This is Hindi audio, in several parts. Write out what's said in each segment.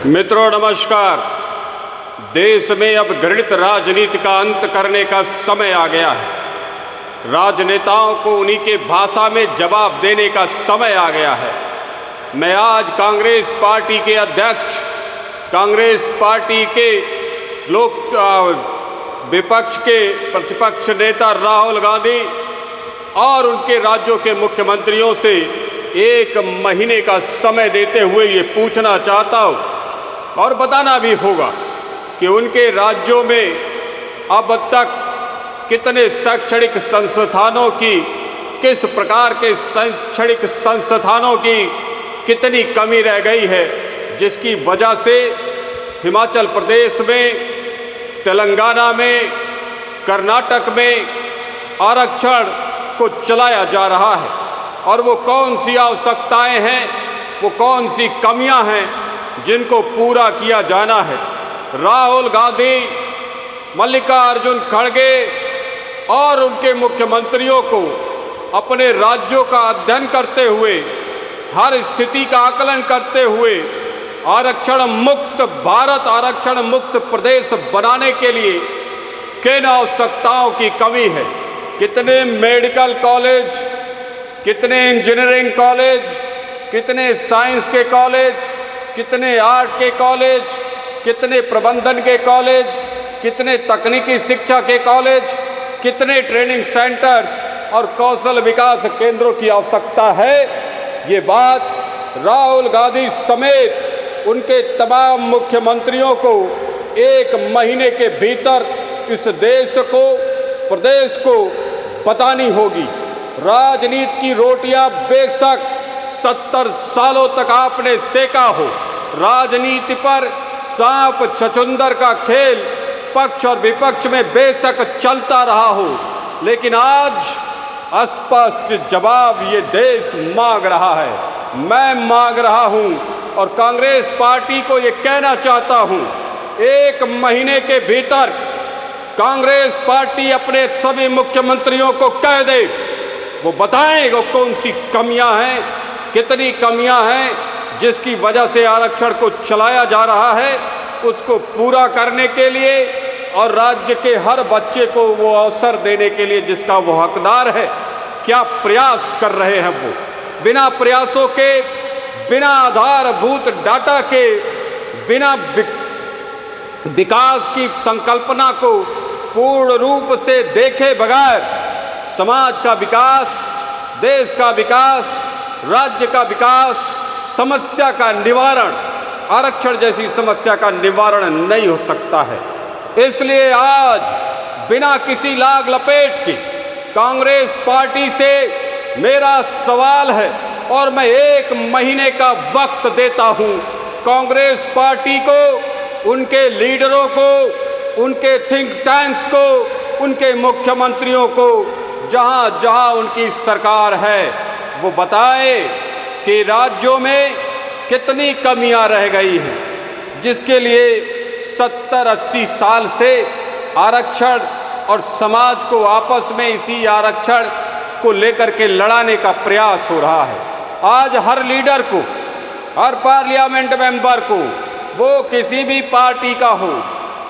मित्रों नमस्कार। देश में अब घृणित राजनीति का अंत करने का समय आ गया है। राजनेताओं को उन्हीं के भाषा में जवाब देने का समय आ गया है। मैं आज कांग्रेस पार्टी के अध्यक्ष, कांग्रेस पार्टी के विपक्ष के प्रतिपक्ष नेता राहुल गांधी और उनके राज्यों के मुख्यमंत्रियों से 1 महीने का समय देते हुए ये पूछना चाहता हूँ और बताना भी होगा कि उनके राज्यों में अब तक कितने शैक्षणिक संस्थानों की, किस प्रकार के शैक्षणिक संस्थानों की कितनी कमी रह गई है, जिसकी वजह से हिमाचल प्रदेश में, तेलंगाना में, कर्नाटक में आरक्षण को चलाया जा रहा है। और वो कौन सी आवश्यकताएं हैं, वो कौन सी कमियां हैं जिनको पूरा किया जाना है। राहुल गांधी, मल्लिकार्जुन खड़गे और उनके मुख्यमंत्रियों को अपने राज्यों का अध्ययन करते हुए, हर स्थिति का आकलन करते हुए आरक्षण मुक्त भारत, आरक्षण मुक्त प्रदेश बनाने के लिए किन आवश्यकताओं की कमी है। कितने मेडिकल कॉलेज, कितने इंजीनियरिंग कॉलेज, कितने साइंस के कॉलेज, कितने आर्ट के कॉलेज, कितने प्रबंधन के कॉलेज, कितने तकनीकी शिक्षा के कॉलेज, कितने ट्रेनिंग सेंटर्स और कौशल विकास केंद्रों की आवश्यकता है। ये बात राहुल गांधी समेत उनके तमाम मुख्यमंत्रियों को 1 महीने के भीतर इस देश को, प्रदेश को बतानी होगी। राजनीति की रोटियां बेशक 70 सालों तक आपने सेका हो, राजनीति पर सांप छछूंदर का खेल पक्ष और विपक्ष में बेशक चलता रहा हो, लेकिन आज स्पष्ट जवाब ये देश मांग रहा है। मैं मांग रहा हूं और कांग्रेस पार्टी को ये कहना चाहता हूं, 1 महीने के भीतर कांग्रेस पार्टी अपने सभी मुख्यमंत्रियों को कह दे, वो बताएं वो कौन सी कमियां हैं, कितनी कमियां हैं जिसकी वजह से आरक्षण को चलाया जा रहा है। उसको पूरा करने के लिए और राज्य के हर बच्चे को वो अवसर देने के लिए जिसका वो हकदार है, क्या प्रयास कर रहे हैं वो। बिना प्रयासों के, बिना आधारभूत डाटा के, बिना विकास की संकल्पना को पूर्ण रूप से देखे बगैर समाज का विकास, देश का विकास, राज्य का विकास, समस्या का निवारण, आरक्षण जैसी समस्या का निवारण नहीं हो सकता है। इसलिए आज बिना किसी लाग लपेट के कांग्रेस पार्टी से मेरा सवाल है और मैं 1 महीने का वक्त देता हूं कांग्रेस पार्टी को, उनके लीडरों को, उनके थिंक टैंक्स को, उनके मुख्यमंत्रियों को, जहां जहां उनकी सरकार है, वो बताए कि राज्यों में कितनी कमियां रह गई हैं, जिसके लिए 70-80 साल से आरक्षण और समाज को आपस में इसी आरक्षण को लेकर के लड़ाने का प्रयास हो रहा है। आज हर लीडर को, हर पार्लियामेंट मेंबर को, वो किसी भी पार्टी का हो,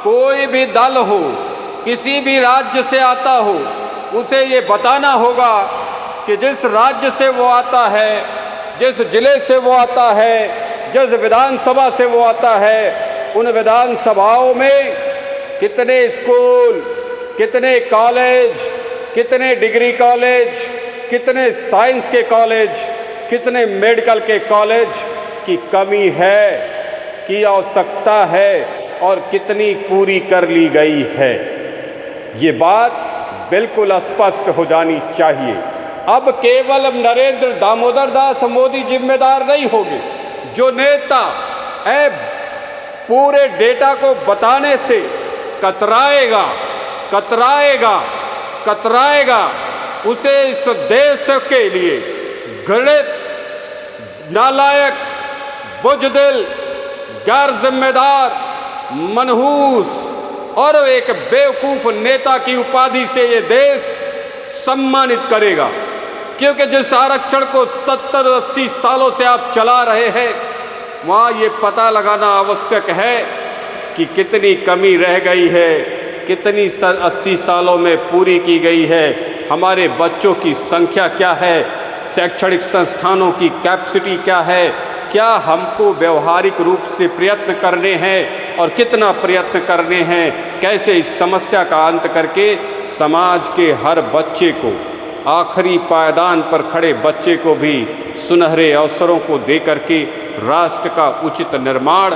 कोई भी दल हो, किसी भी राज्य से आता हो, उसे ये बताना होगा कि जिस राज्य से वो आता है, जिस जिले से वो आता है, जिस विधानसभा से वो आता है, उन विधानसभाओं में कितने स्कूल, कितने कॉलेज, कितने डिग्री कॉलेज, कितने साइंस के कॉलेज, कितने मेडिकल के कॉलेज की कमी है, की आवश्यकता है और कितनी पूरी कर ली गई है। ये बात बिल्कुल स्पष्ट हो जानी चाहिए। अब केवल नरेंद्र दामोदर दास मोदी जिम्मेदार नहीं होंगे। जो नेता पूरे डेटा को बताने से कतराएगा, उसे इस देश के लिए घृणित, नालायक, बुजदिल, गैर जिम्मेदार, मनहूस और एक बेवकूफ नेता की उपाधि से ये देश सम्मानित करेगा। क्योंकि जिस आरक्षण को 70-80 सालों से आप चला रहे हैं, वहाँ ये पता लगाना आवश्यक है कि कितनी कमी रह गई है, कितनी 80 सालों में पूरी की गई है, हमारे बच्चों की संख्या क्या है, शैक्षणिक संस्थानों की कैपेसिटी क्या है, क्या हमको व्यवहारिक रूप से प्रयत्न करने हैं और कितना प्रयत्न करने हैं, कैसे इस समस्या का अंत करके समाज के हर बच्चे को, आखिरी पायदान पर खड़े बच्चे को भी सुनहरे अवसरों को दे करके राष्ट्र का उचित निर्माण,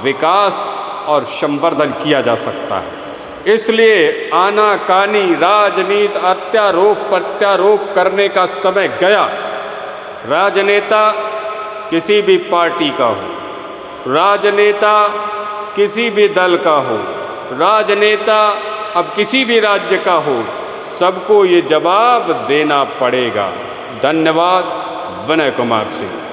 विकास और संवर्धन किया जा सकता है। इसलिए आनाकानी राजनीति, अत्यारोप प्रत्यारोप करने का समय गया। राजनेता किसी भी पार्टी का हो, राजनेता किसी भी दल का हो, राजनेता अब किसी भी राज्य का हो, सबको ये जवाब देना पड़ेगा। धन्यवाद। विनय कुमार सिंह।